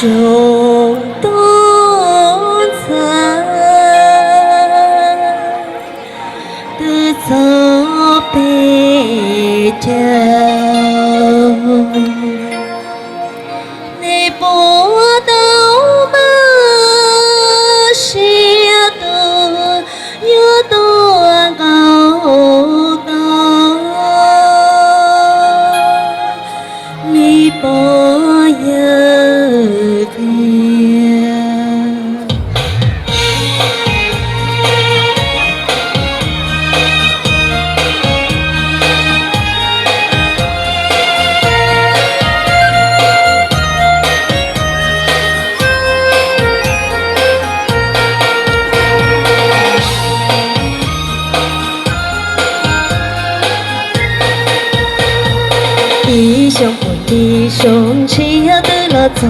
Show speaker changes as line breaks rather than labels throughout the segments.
胸东侧的走北郊，你不到吗？谁都有多高高，你不要。弟兄不弟兄，只要得了走，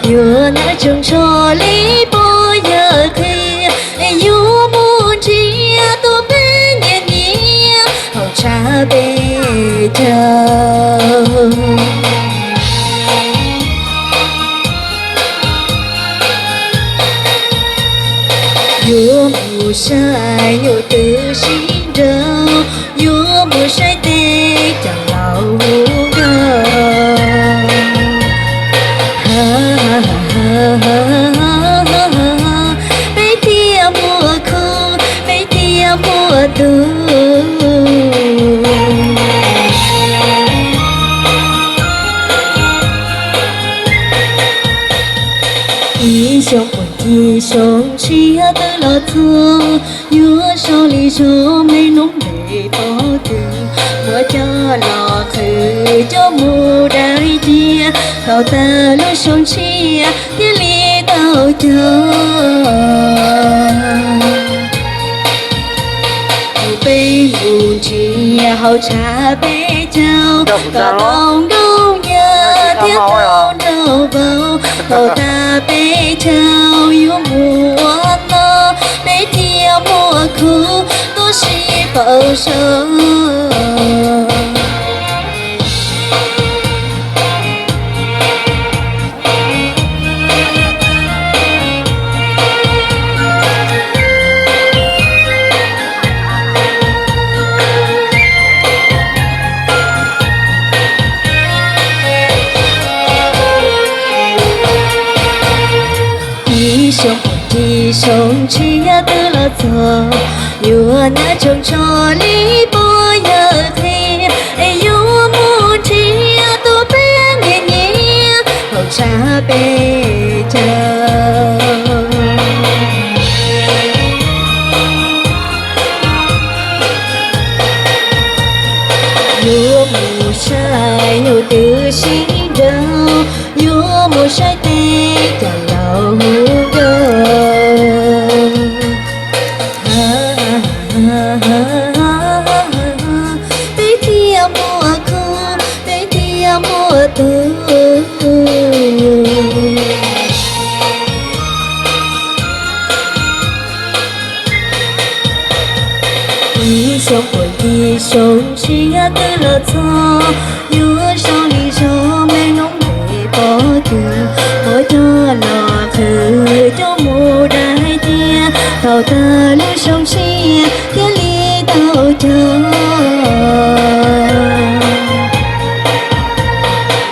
有那种说理不要开，有木只都百年年，好茶杯酒。有木晒有的心肉，有木晒得将老狗，每天莫哭，每天莫读。弟兄不弟兄，只要得了走，有手里手没弄没包的，我家老黑叫木来接，到得了兄弟店里倒酒，不杯木接好茶杯酒，到东东呀天头肉包，到大杯酒有木呢，每天莫哭都是报仇。弟兄不弟兄，只要得了走，有那种说理不要黑，有木只都百年年，好茶杯酒。有木晒有的心肉，有木晒得叫老狗，每天莫哭，每天莫读。弟兄不弟兄，只要得了走，有手里手没弄没包的，我家老黑叫木来接，到得了兄弟店里倒酒，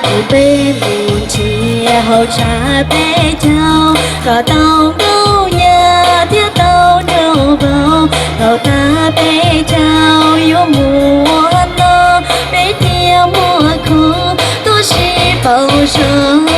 不杯木接好茶杯酒，到东东呀天头肉包，到大杯酒有木呢，每天莫哭都是报仇。